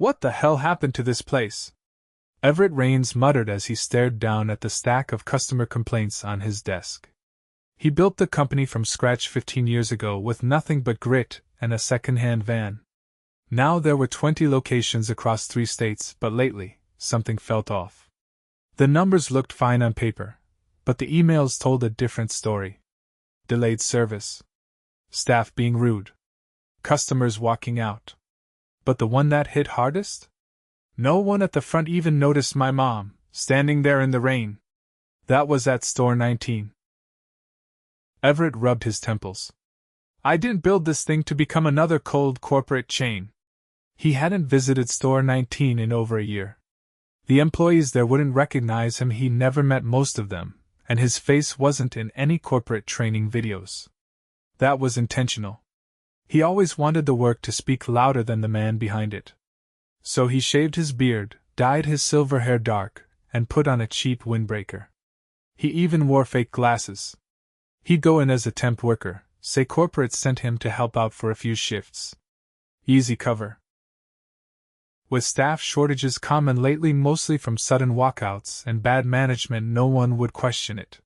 What the hell happened to this place? Everett Raines muttered as he stared down at the stack of customer complaints on his desk. He built the company from scratch 15 years ago with nothing but grit and a second-hand van. Now there were 20 locations across 3 states, but lately, something felt off. The numbers looked fine on paper, but the emails told a different story. Delayed service. Staff being rude. Customers walking out. But the one that hit hardest? No one at the front even noticed my mom, standing there in the rain. That was at store 19. Everett rubbed his temples. I didn't build this thing to become another cold corporate chain. He hadn't visited store 19 in over a year. The employees there wouldn't recognize him, he never met most of them, and his face wasn't in any corporate training videos. That was intentional. He always wanted the work to speak louder than the man behind it. So he shaved his beard, dyed his silver hair dark, and put on a cheap windbreaker. He even wore fake glasses. He'd go in as a temp worker, say corporate sent him to help out for a few shifts. Easy cover. With staff shortages common lately mostly from sudden walkouts and bad management, no one would question it.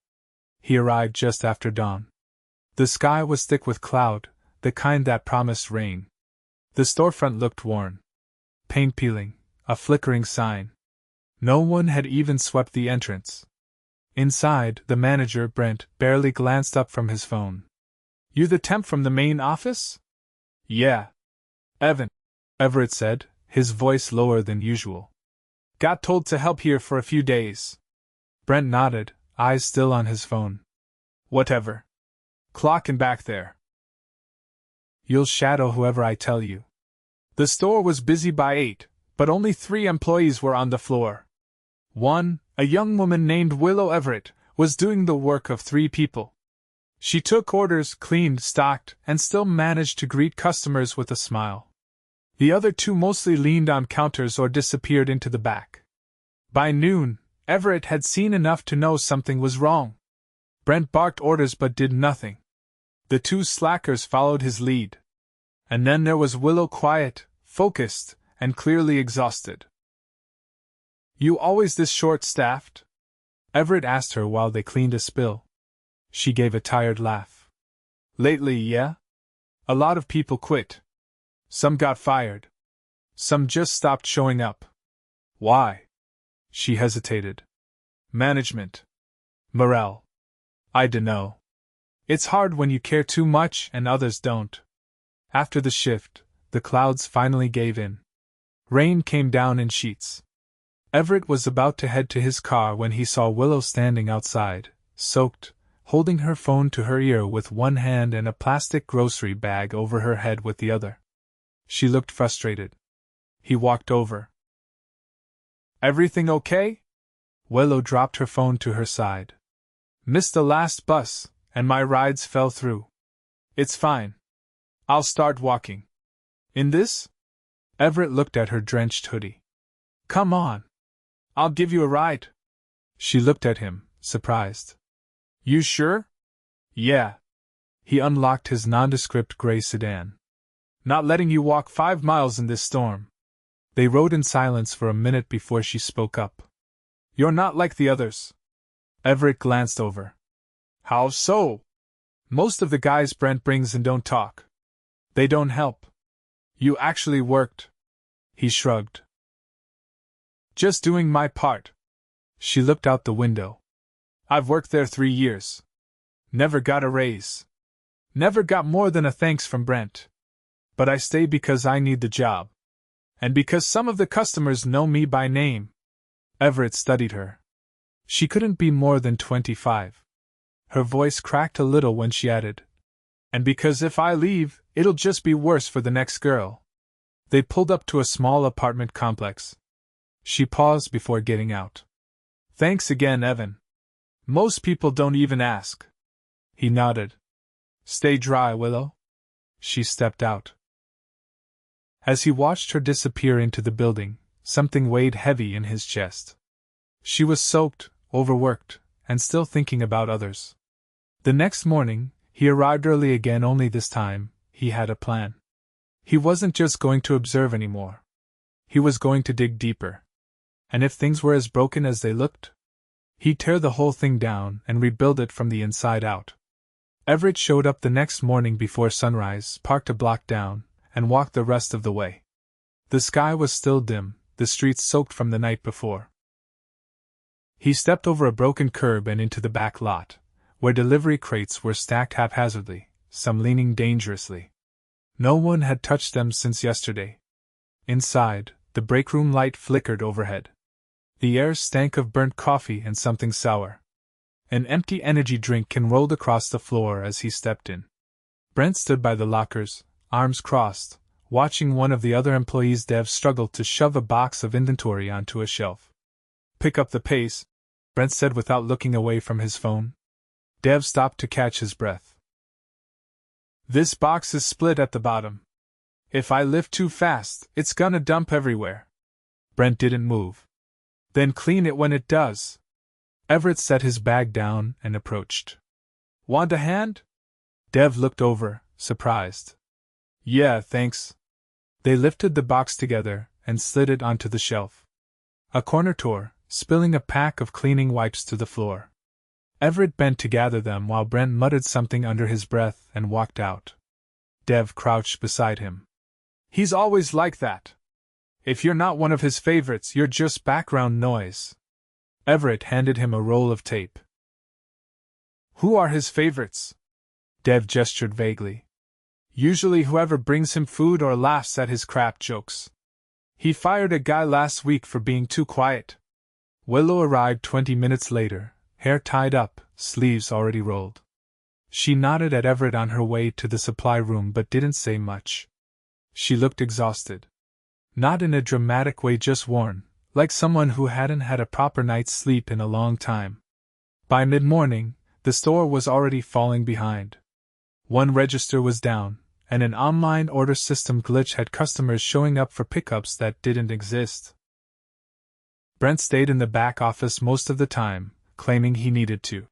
He arrived just after dawn. The sky was thick with cloud, the kind that promised rain. The storefront looked worn. Paint peeling, a flickering sign. No one had even swept the entrance. Inside, the manager, Brent, barely glanced up from his phone. You the temp from the main office? Yeah. Evan, Everett said, his voice lower than usual. Got told to help here for a few days. Brent nodded, eyes still on his phone. Whatever. Clocking back there. You'll shadow whoever I tell you. The store was busy by 8, but only 3 employees were on the floor. One, a young woman named Willow Everett, was doing the work of 3 people. She took orders, cleaned, stocked, and still managed to greet customers with a smile. The other 2 mostly leaned on counters or disappeared into the back. By noon, Everett had seen enough to know something was wrong. Brent barked orders but did nothing. The 2 slackers followed his lead. And then there was Willow, quiet, focused, and clearly exhausted. You always this short-staffed? Everett asked her while they cleaned a spill. She gave a tired laugh. Lately, yeah? A lot of people quit. Some got fired. Some just stopped showing up. Why? She hesitated. Management. Morale. I dunno. It's hard when you care too much and others don't. After the shift, the clouds finally gave in. Rain came down in sheets. Everett was about to head to his car when he saw Willow standing outside, soaked, holding her phone to her ear with one hand and a plastic grocery bag over her head with the other. She looked frustrated. He walked over. Everything okay? Willow dropped her phone to her side. Missed the last bus, and my rides fell through. It's fine. I'll start walking. In this? Everett looked at her drenched hoodie. Come on. I'll give you a ride. She looked at him, surprised. You sure? Yeah. He unlocked his nondescript gray sedan. Not letting you walk 5 miles in this storm. They rode in silence for a minute before she spoke up. You're not like the others. Everett glanced over. How so? Most of the guys Brent brings in don't talk. They don't help. You actually worked. He shrugged. Just doing my part. She looked out the window. I've worked there 3 years. Never got a raise. Never got more than a thanks from Brent. But I stay because I need the job. And because some of the customers know me by name. Everett studied her. She couldn't be more than 25. Her voice cracked a little when she added, and because if I leave, it'll just be worse for the next girl. They pulled up to a small apartment complex. She paused before getting out. Thanks again, Evan. Most people don't even ask. He nodded. Stay dry, Willow. She stepped out. As he watched her disappear into the building, something weighed heavy in his chest. She was soaked, overworked, and still thinking about others. The next morning, he arrived early again, only this time, he had a plan. He wasn't just going to observe anymore. He was going to dig deeper. And if things were as broken as they looked? He'd tear the whole thing down and rebuild it from the inside out. Everett showed up the next morning before sunrise, parked a block down, and walked the rest of the way. The sky was still dim, the streets soaked from the night before. He stepped over a broken curb and into the back lot, where delivery crates were stacked haphazardly, some leaning dangerously. No one had touched them since yesterday. Inside, the breakroom light flickered overhead. The air stank of burnt coffee and something sour. An empty energy drink can rolled across the floor as he stepped in. Brent stood by the lockers, arms crossed, watching one of the other employees' devs struggle to shove a box of inventory onto a shelf. Pick up the pace, Brent said without looking away from his phone. Dev stopped to catch his breath. This box is split at the bottom. If I lift too fast, it's gonna dump everywhere. Brent didn't move. Then clean it when it does. Everett set his bag down and approached. Want a hand? Dev looked over, surprised. Yeah, thanks. They lifted the box together and slid it onto the shelf. A corner tore, spilling a pack of cleaning wipes to the floor. Everett bent to gather them while Brent muttered something under his breath and walked out. Dev crouched beside him. He's always like that. If you're not one of his favorites, you're just background noise. Everett handed him a roll of tape. Who are his favorites? Dev gestured vaguely. Usually whoever brings him food or laughs at his crap jokes. He fired a guy last week for being too quiet. Willow arrived 20 minutes later, hair tied up, sleeves already rolled. She nodded at Everett on her way to the supply room but didn't say much. She looked exhausted. Not in a dramatic way, just worn, like someone who hadn't had a proper night's sleep in a long time. By mid-morning, the store was already falling behind. One register was down, and an online order system glitch had customers showing up for pickups that didn't exist. Brent stayed in the back office most of the time, claiming he needed to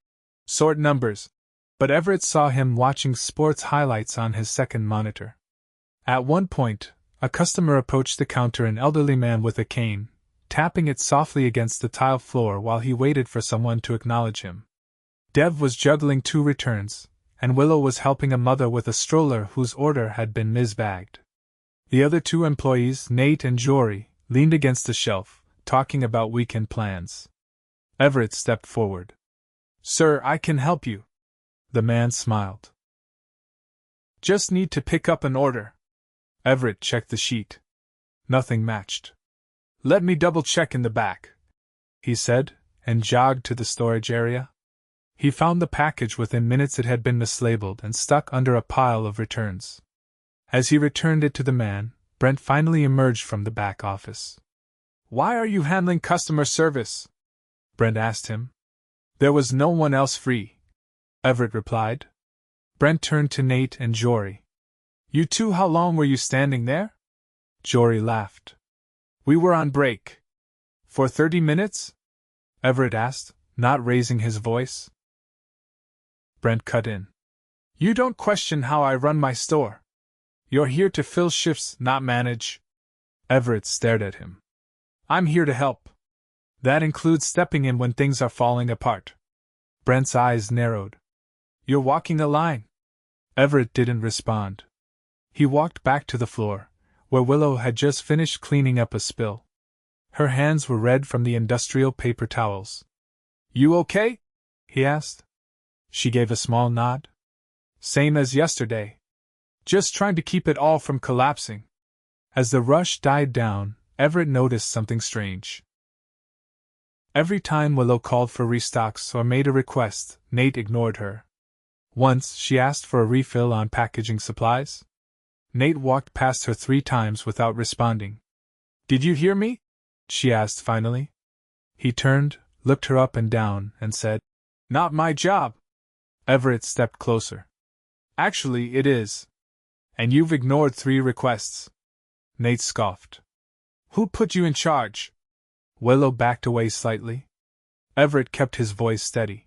sort numbers, but Everett saw him watching sports highlights on his second monitor. At one point, a customer approached the counter, an elderly man with a cane, tapping it softly against the tile floor while he waited for someone to acknowledge him. Dev was juggling 2 returns, and Willow was helping a mother with a stroller whose order had been misbagged. The other 2 employees, Nate and Jory, leaned against the shelf, talking about weekend plans. Everett stepped forward. Sir, I can help you. The man smiled. Just need to pick up an order. Everett checked the sheet. Nothing matched. Let me double-check in the back, he said, and jogged to the storage area. He found the package within minutes. It had been mislabeled and stuck under a pile of returns. As he returned it to the man, Brent finally emerged from the back office. Why are you handling customer service? Brent asked him. There was no one else free, Everett replied. Brent turned to Nate and Jory. You two, how long were you standing there? Jory laughed. We were on break. For 30 minutes? Everett asked, not raising his voice. Brent cut in. You don't question how I run my store. You're here to fill shifts, not manage. Everett stared at him. I'm here to help. That includes stepping in when things are falling apart. Brent's eyes narrowed. You're walking a line. Everett didn't respond. He walked back to the floor, where Willow had just finished cleaning up a spill. Her hands were red from the industrial paper towels. You okay? He asked. She gave a small nod. Same as yesterday. Just trying to keep it all from collapsing. As the rush died down, Everett noticed something strange. Every time Willow called for restocks or made a request, Nate ignored her. Once she asked for a refill on packaging supplies. Nate walked past her 3 times without responding. Did you hear me? She asked finally. He turned, looked her up and down, and said, Not my job. Everett stepped closer. Actually, it is. And you've ignored 3 requests. Nate scoffed. Who put you in charge? Willow backed away slightly. Everett kept his voice steady.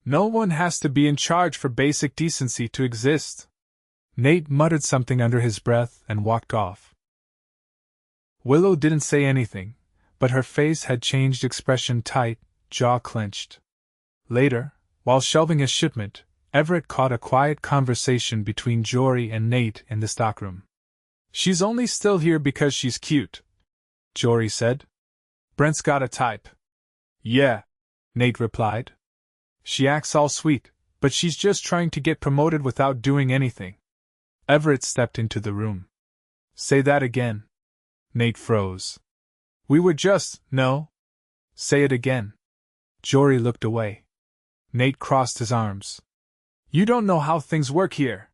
No one has to be in charge for basic decency to exist. Nate muttered something under his breath and walked off. Willow didn't say anything, but her face had changed expression, tight, jaw clenched. Later, while shelving a shipment, Everett caught a quiet conversation between Jory and Nate in the stockroom. "She's only still here because she's cute," Jory said. "Brent's got a type." "Yeah," Nate replied. "She acts all sweet, but she's just trying to get promoted without doing anything." Everett stepped into the room. "Say that again." Nate froze. "We were just, no." "Say it again." Jory looked away. Nate crossed his arms. "You don't know how things work here."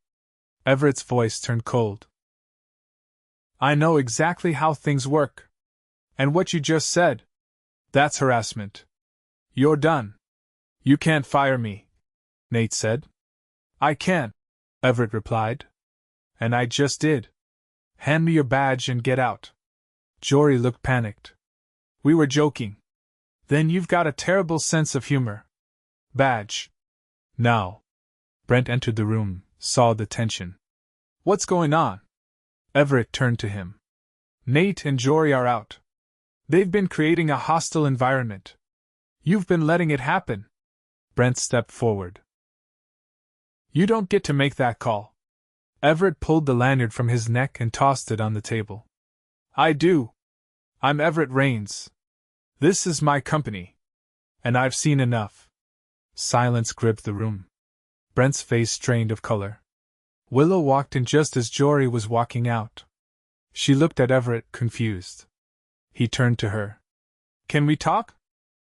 Everett's voice turned cold. "I know exactly how things work. And what you just said, that's harassment. You're done. You can't fire me," Nate said. "I can't," Everett replied. "And I just did. Hand me your badge and get out." Jory looked panicked. "We were joking." "Then you've got a terrible sense of humor." "Badge." "Now." Brent entered the room, saw the tension. "What's going on?" Everett turned to him. "Nate and Jory are out. They've been creating a hostile environment. You've been letting it happen." Brent stepped forward. "You don't get to make that call." Everett pulled the lanyard from his neck and tossed it on the table. "I do. I'm Everett Raines. This is my company. And I've seen enough." Silence gripped the room. Brent's face strained of color. Willow walked in just as Jory was walking out. She looked at Everett, confused. He turned to her. "Can we talk?"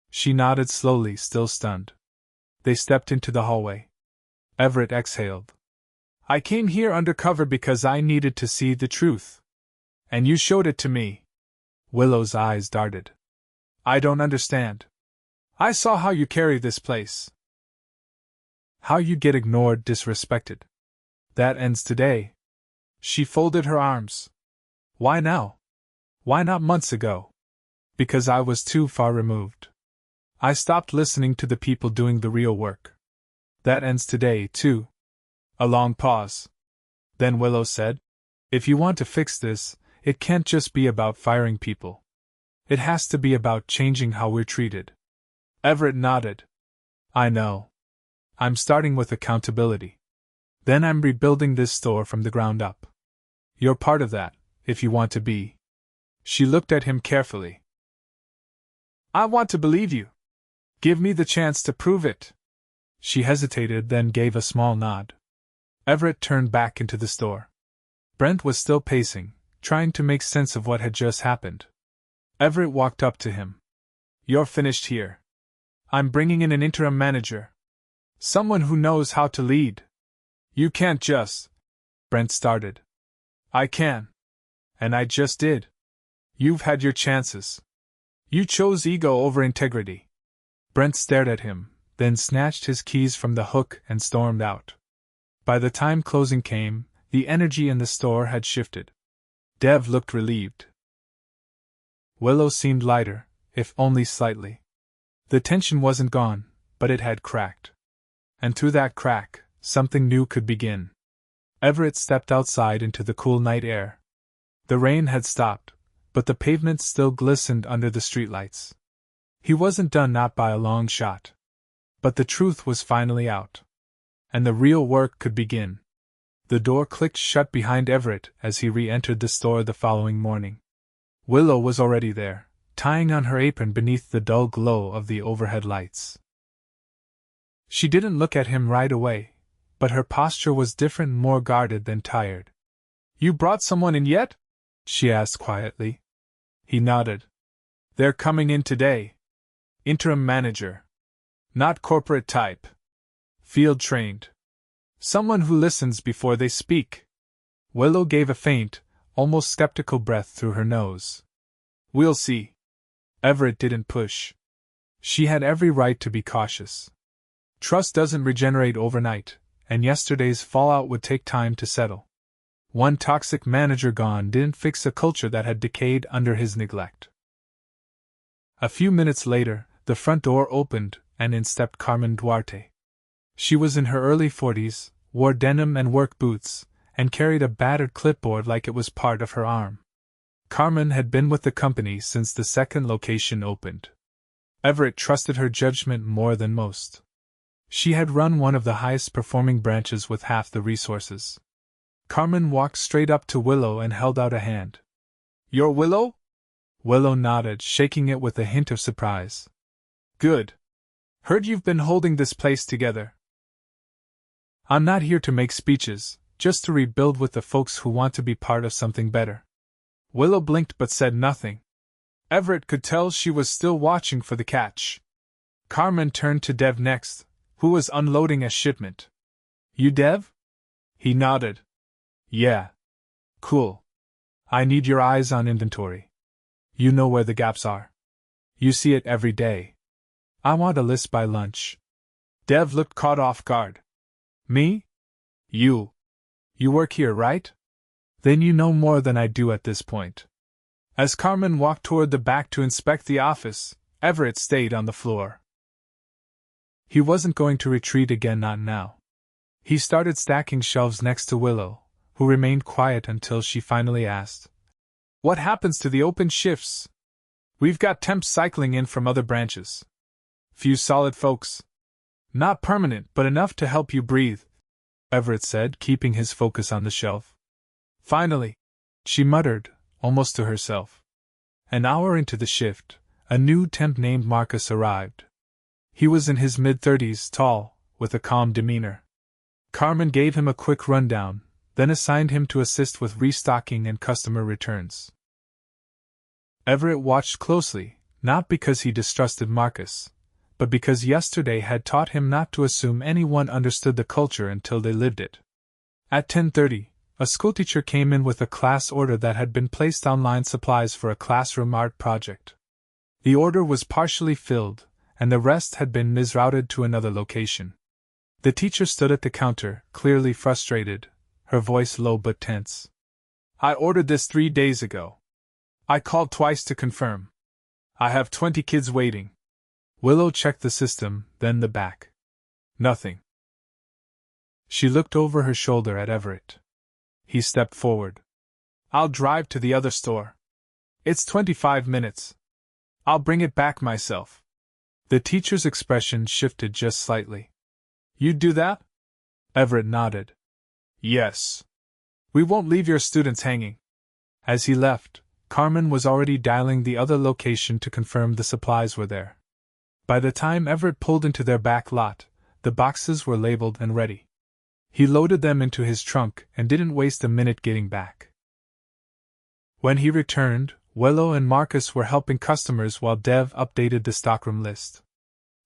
She nodded slowly, still stunned. They stepped into the hallway. Everett exhaled. "I came here undercover because I needed to see the truth. And you showed it to me." Willow's eyes darted. "I don't understand. I saw how you carry this place. How you get ignored, disrespected. That ends today." She folded her arms. "Why now? Why not months ago?" "Because I was too far removed. I stopped listening to the people doing the real work. That ends today, too." A long pause. Then Willow said, "If you want to fix this, it can't just be about firing people. It has to be about changing how we're treated." Everett nodded. "I know. I'm starting with accountability. Then I'm rebuilding this store from the ground up. You're part of that, if you want to be." She looked at him carefully. "I want to believe you. Give me the chance to prove it." She hesitated, then gave a small nod. Everett turned back into the store. Brent was still pacing, trying to make sense of what had just happened. Everett walked up to him. "You're finished here. I'm bringing in an interim manager. Someone who knows how to lead." "You can't just..." Brent started. "I can. And I just did. You've had your chances. You chose ego over integrity." Brent stared at him, then snatched his keys from the hook and stormed out. By the time closing came, the energy in the store had shifted. Dev looked relieved. Willow seemed lighter, if only slightly. The tension wasn't gone, but it had cracked. And through that crack, something new could begin. Everett stepped outside into the cool night air. The rain had stopped, but the pavement still glistened under the streetlights. He wasn't done, not by a long shot. But the truth was finally out. And the real work could begin. The door clicked shut behind Everett as he re-entered the store the following morning. Willow was already there, tying on her apron beneath the dull glow of the overhead lights. She didn't look at him right away, but her posture was different, more guarded than tired. "You brought someone in yet?" she asked quietly. He nodded. "They're coming in today. Interim manager. Not corporate type. Field trained. Someone who listens before they speak." Willow gave a faint, almost skeptical breath through her nose. "We'll see." Everett didn't push. She had every right to be cautious. Trust doesn't regenerate overnight, and yesterday's fallout would take time to settle. One toxic manager gone didn't fix a culture that had decayed under his neglect. A few minutes later, the front door opened, and in stepped Carmen Duarte. She was in her early 40s, wore denim and work boots, and carried a battered clipboard like it was part of her arm. Carmen had been with the company since the second location opened. Everett trusted her judgment more than most. She had run one of the highest performing branches with half the resources. Carmen walked straight up to Willow and held out a hand. "You're Willow?" Willow nodded, shaking it with a hint of surprise. "Good. Heard you've been holding this place together." "I'm not here to make speeches, just to rebuild with the folks who want to be part of something better." Willow blinked but said nothing. Everett could tell she was still watching for the catch. Carmen turned to Dev next, who was unloading a shipment. "You Dev?" He nodded. "Yeah. Cool. I need your eyes on inventory. You know where the gaps are. You see it every day. I want a list by lunch." Dev looked caught off guard. "Me? You. You work here, right? Then you know more than I do at this point." As Carmen walked toward the back to inspect the office, Everett stayed on the floor. He wasn't going to retreat again, not now. He started stacking shelves next to Willow, who remained quiet until she finally asked, "What happens to the open shifts? We've got temps cycling in from other branches. Few solid folks. Not permanent, but enough to help you breathe," Everett said, keeping his focus on the shelf. "Finally," she muttered, almost to herself. An hour into the shift, a new temp named Marcus arrived. He was in his mid-30s, tall, with a calm demeanor. Carmen gave him a quick rundown, then assigned him to assist with restocking and customer returns. Everett watched closely, not because he distrusted Marcus, but because yesterday had taught him not to assume anyone understood the culture until they lived it. At 10:30, a schoolteacher came in with a class order that had been placed online, supplies for a classroom art project. The order was partially filled, and the rest had been misrouted to another location. The teacher stood at the counter, clearly frustrated, her voice low but tense. "I ordered this 3 days ago. I called twice to confirm. I have 20 kids waiting." Willow checked the system, then the back. Nothing. She looked over her shoulder at Everett. He stepped forward. "I'll drive to the other store. It's 25 minutes. I'll bring it back myself." The teacher's expression shifted just slightly. "You'd do that?" Everett nodded. "Yes. We won't leave your students hanging." As he left, Carmen was already dialing the other location to confirm the supplies were there. By the time Everett pulled into their back lot, the boxes were labeled and ready. He loaded them into his trunk and didn't waste a minute getting back. When he returned, Willow and Marcus were helping customers while Dev updated the stockroom list.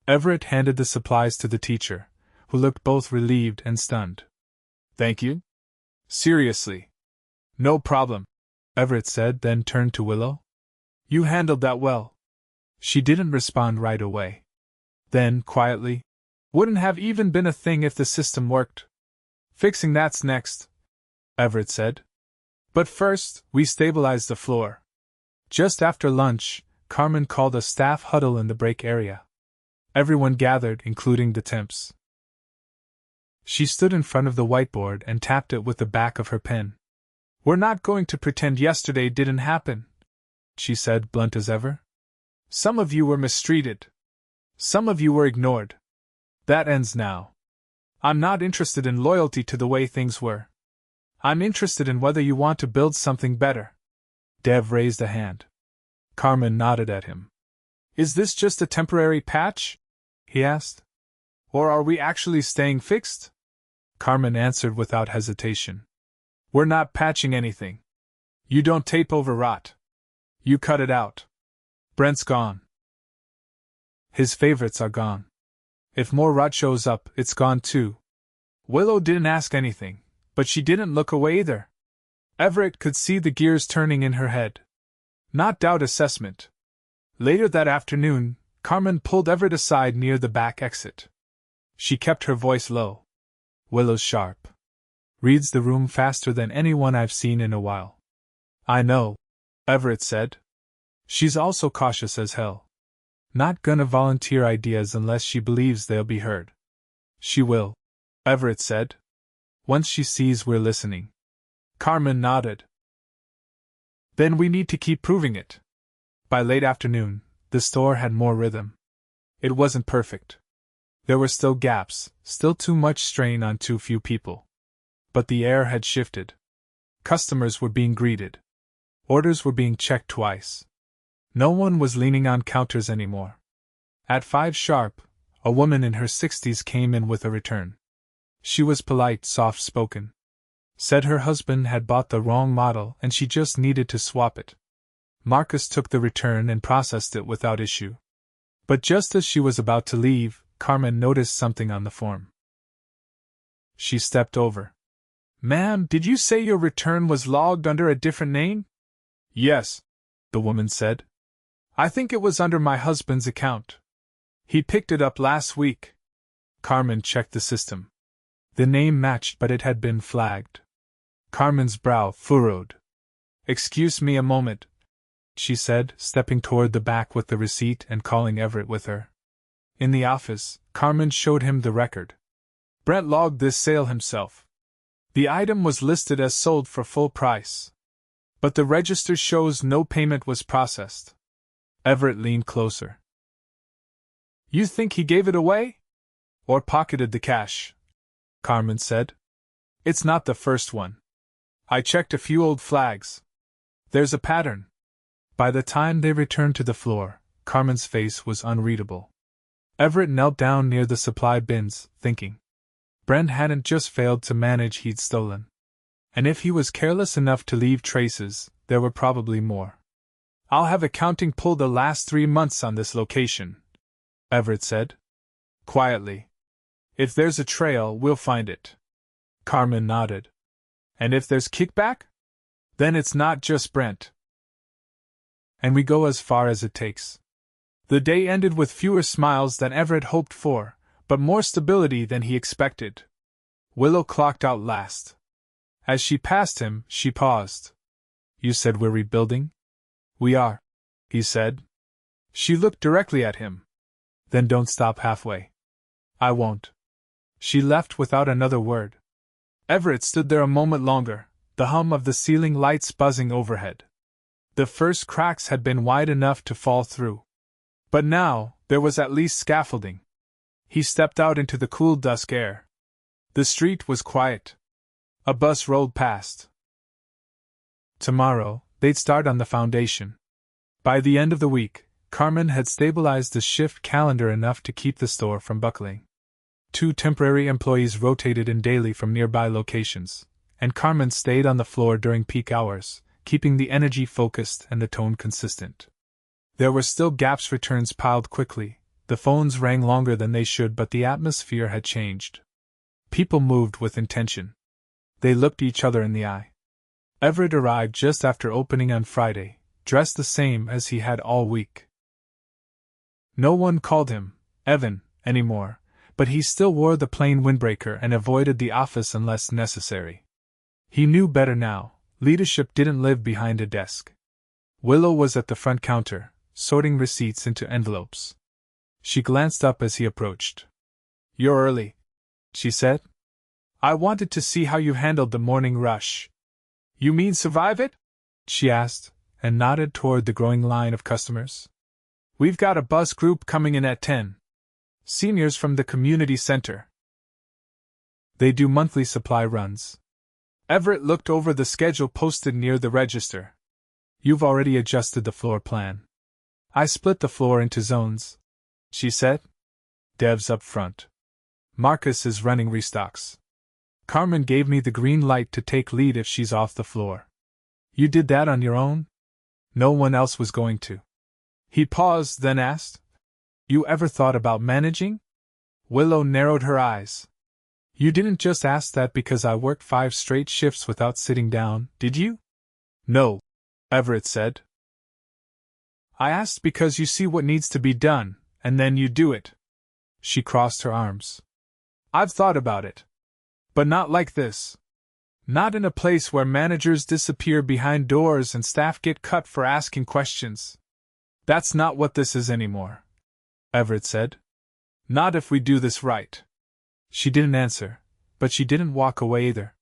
Everett handed the supplies to the teacher, who looked both relieved and stunned. "Thank you?" "Seriously." "No problem," Everett said, then turned to Willow. "You handled that well." She didn't respond right away. Then, quietly, "Wouldn't have even been a thing if the system worked. Fixing that's next," Everett said. "But first, we stabilize the floor." Just after lunch, Carmen called a staff huddle in the break area. Everyone gathered, including the temps. She stood in front of the whiteboard and tapped it with the back of her pen. "We're not going to pretend yesterday didn't happen," she said, blunt as ever. "Some of you were mistreated. Some of you were ignored. That ends now. I'm not interested in loyalty to the way things were. I'm interested in whether you want to build something better." Dev raised a hand. Carmen nodded at him. "Is this just a temporary patch?" he asked. "Or are we actually staying fixed?" Carmen answered without hesitation. "We're not patching anything. You don't tape over rot. You cut it out. Brent's gone. His favorites are gone. If more rot shows up, it's gone too." Willow didn't ask anything, but she didn't look away either. Everett could see the gears turning in her head. Not doubt assessment. Later that afternoon, Carmen pulled Everett aside near the back exit. She kept her voice low. "Willow's sharp. Reads the room faster than anyone I've seen in a while." "I know," Everett said. "She's also cautious as hell. Not gonna volunteer ideas unless she believes they'll be heard." "She will," Everett said. "Once she sees we're listening." Carmen nodded. Then we need to keep proving it. By late afternoon, the store had more rhythm. It wasn't perfect. There were still gaps, still too much strain on too few people. But the air had shifted. Customers were being greeted. Orders were being checked twice. No one was leaning on counters anymore. At 5 sharp, a woman in her 60s came in with a return. She was polite, soft-spoken. Said her husband had bought the wrong model and she just needed to swap it. Marcus took the return and processed it without issue. But just as she was about to leave, Carmen noticed something on the form. She stepped over. "Ma'am, did you say your return was logged under a different name?" "Yes," the woman said. "I think it was under my husband's account. He picked it up last week." Carmen checked the system. The name matched, but it had been flagged. Carmen's brow furrowed. "Excuse me a moment," she said, stepping toward the back with the receipt and calling Everett with her. In the office, Carmen showed him the record. "Brent logged this sale himself. The item was listed as sold for full price. But the register shows no payment was processed." Everett leaned closer. "You think he gave it away? Or pocketed the cash?" Carmen said. "It's not the first one. I checked a few old flags. There's a pattern." By the time they returned to the floor, Carmen's face was unreadable. Everett knelt down near the supply bins, thinking. Brent hadn't just failed to manage, he'd stolen. And if he was careless enough to leave traces, there were probably more. "I'll have accounting pull the last 3 months on this location," Everett said. Quietly. "If there's a trail, we'll find it." Carmen nodded. "And if there's kickback? Then it's not just Brent." And we go as far as it takes. The day ended with fewer smiles than Everett hoped for, but more stability than he expected. Willow clocked out last. As she passed him, she paused. "You said we're rebuilding?" "We are," he said. She looked directly at him. "Then don't stop halfway." "I won't." She left without another word. Everett stood there a moment longer, the hum of the ceiling lights buzzing overhead. The first cracks had been wide enough to fall through. But now, there was at least scaffolding. He stepped out into the cool dusk air. The street was quiet. A bus rolled past. Tomorrow, they'd start on the foundation. By the end of the week, Carmen had stabilized the shift calendar enough to keep the store from buckling. 2 temporary employees rotated in daily from nearby locations, and Carmen stayed on the floor during peak hours, keeping the energy focused and the tone consistent. There were still gaps, returns piled quickly, the phones rang longer than they should, but the atmosphere had changed. People moved with intention. They looked each other in the eye. Everett arrived just after opening on Friday, dressed the same as he had all week. No one called him Evan anymore, but he still wore the plain windbreaker and avoided the office unless necessary. He knew better now. Leadership didn't live behind a desk. Willow was at the front counter, sorting receipts into envelopes. She glanced up as he approached. "You're early," she said. "I wanted to see how you handled the morning rush." "You mean survive it?" she asked, and nodded toward the growing line of customers. "We've got a bus group coming in at 10. Seniors from the community center. They do monthly supply runs." Everett looked over the schedule posted near the register. "You've already adjusted the floor plan." "I split the floor into zones," she said. "Dev's up front. Marcus is running restocks. Carmen gave me the green light to take lead if she's off the floor." "You did that on your own?" "No one else was going to." He paused, then asked, "You ever thought about managing?" Willow narrowed her eyes. "You didn't just ask that because I worked 5 straight shifts without sitting down, did you?" "No," Everett said. "I asked because you see what needs to be done, and then you do it." She crossed her arms. "I've thought about it. But not like this. Not in a place where managers disappear behind doors and staff get cut for asking questions. That's not what this is anymore," Everett said. "Not if we do this right." She didn't answer, but she didn't walk away either.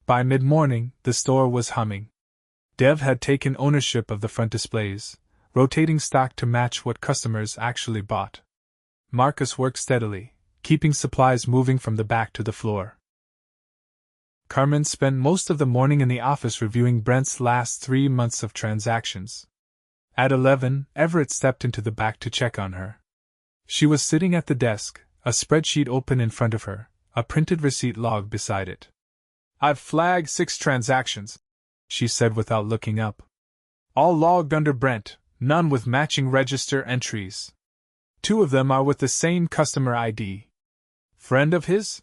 By mid-morning, the store was humming. Dev had taken ownership of the front displays, rotating stock to match what customers actually bought. Marcus worked steadily, keeping supplies moving from the back to the floor. Carmen spent most of the morning in the office reviewing Brent's last 3 months of transactions. At 11, Everett stepped into the back to check on her. She was sitting at the desk, a spreadsheet open in front of her, a printed receipt log beside it. "I've flagged 6 transactions," she said without looking up. "All logged under Brent, none with matching register entries. 2 of them are with the same customer ID. Friend of his?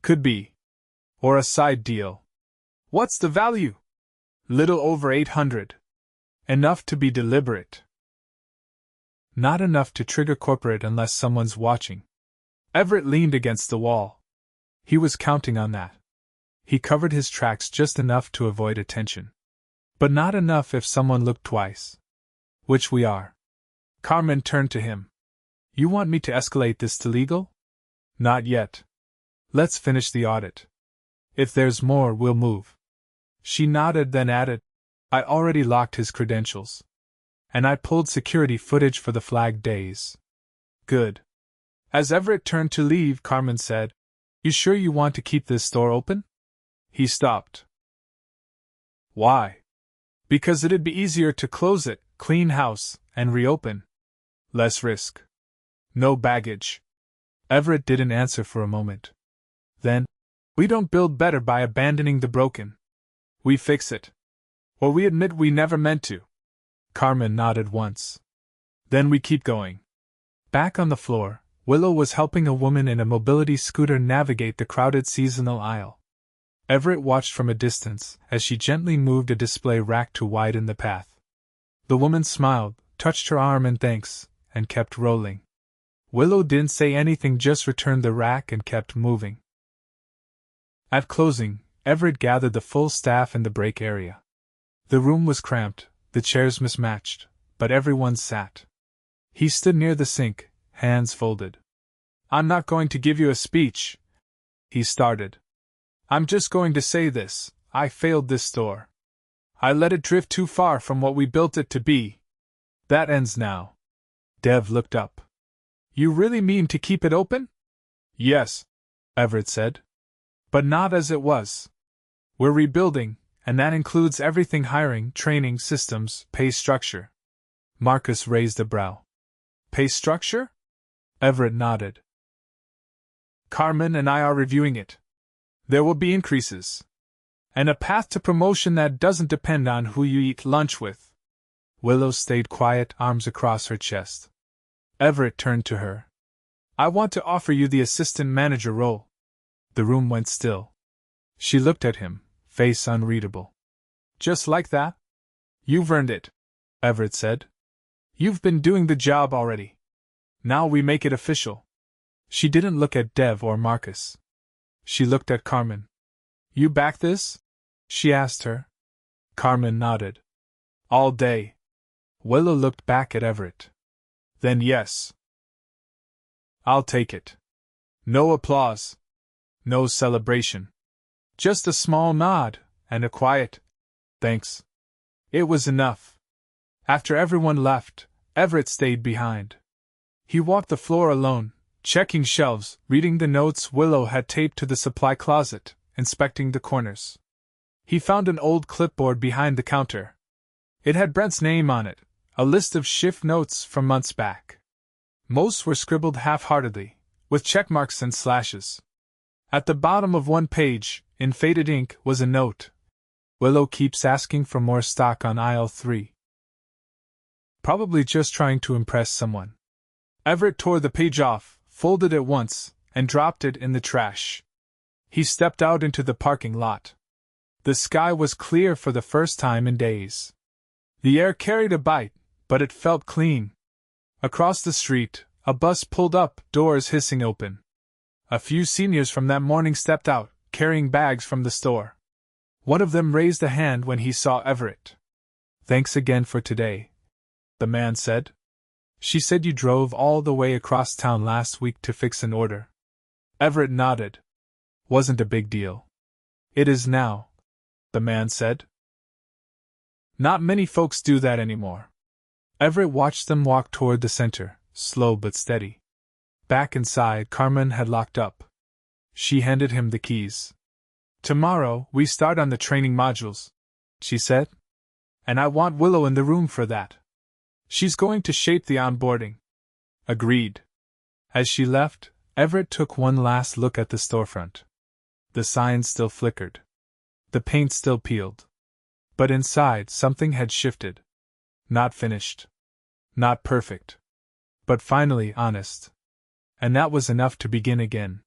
Could be. Or a side deal. What's the value? Little over 800. Enough to be deliberate. Not enough to trigger corporate unless someone's watching." Everett leaned against the wall. He was counting on that. He covered his tracks just enough to avoid attention. But not enough if someone looked twice. "Which we are." Carmen turned to him. "You want me to escalate this to legal?" "Not yet. Let's finish the audit. If there's more, we'll move." She nodded, then added, "I already locked his credentials. And I pulled security footage for the flagged days." "Good." As Everett turned to leave, Carmen said, "You sure you want to keep this store open?" He stopped. "Why?" "Because it'd be easier to close it, clean house, and reopen. Less risk. No baggage." Everett didn't answer for a moment. Then, "We don't build better by abandoning the broken. We fix it. Or we admit we never meant to." Carmen nodded once. "Then we keep going." Back on the floor, Willow was helping a woman in a mobility scooter navigate the crowded seasonal aisle. Everett watched from a distance as she gently moved a display rack to widen the path. The woman smiled, touched her arm in thanks, and kept rolling. Willow didn't say anything, just returned the rack and kept moving. At closing, Everett gathered the full staff in the break area. The room was cramped, the chairs mismatched, but everyone sat. He stood near the sink, hands folded. "I'm not going to give you a speech," he started. "I'm just going to say this: I failed this store. I let it drift too far from what we built it to be. That ends now." Dev looked up. "You really mean to keep it open?" "Yes," Everett said. "But not as it was. We're rebuilding, and that includes everything: hiring, training, systems, pay structure." Marcus raised a brow. "Pay structure?" Everett nodded. "Carmen and I are reviewing it. There will be increases. And a path to promotion that doesn't depend on who you eat lunch with." Willow stayed quiet, arms across her chest. Everett turned to her. "I want to offer you the assistant manager role." The room went still. She looked at him, face unreadable. "Just like that?" "You've earned it," Everett said. "You've been doing the job already. Now we make it official." She didn't look at Dev or Marcus. She looked at Carmen. "You back this?" she asked her. Carmen nodded. "All day." Willow looked back at Everett. "Then yes. I'll take it." No applause. No celebration. Just a small nod, and a quiet, "Thanks." It was enough. After everyone left, Everett stayed behind. He walked the floor alone, checking shelves, reading the notes Willow had taped to the supply closet, inspecting the corners. He found an old clipboard behind the counter. It had Brent's name on it, a list of shift notes from months back. Most were scribbled half-heartedly, with checkmarks and slashes. At the bottom of one page, in faded ink, was a note: "Willow keeps asking for more stock on aisle 3. Probably just trying to impress someone." Everett tore the page off, folded it once, and dropped it in the trash. He stepped out into the parking lot. The sky was clear for the first time in days. The air carried a bite, but it felt clean. Across the street, a bus pulled up, doors hissing open. A few seniors from that morning stepped out, carrying bags from the store. One of them raised a hand when he saw Everett. "Thanks again for today," the man said. "She said you drove all the way across town last week to fix an order." Everett nodded. "Wasn't a big deal." "It is now," the man said. Not many folks do that anymore. Everett watched them walk toward the center, slow but steady. Back inside, Carmen had locked up. She handed him the keys. "Tomorrow, we start on the training modules," she said. "And I want Willow in the room for that. She's going to shape the onboarding." Agreed. As she left, Everett took one last look at the storefront. The signs still flickered. The paint still peeled. But inside, something had shifted. Not finished. Not perfect. But finally honest. And that was enough to begin again.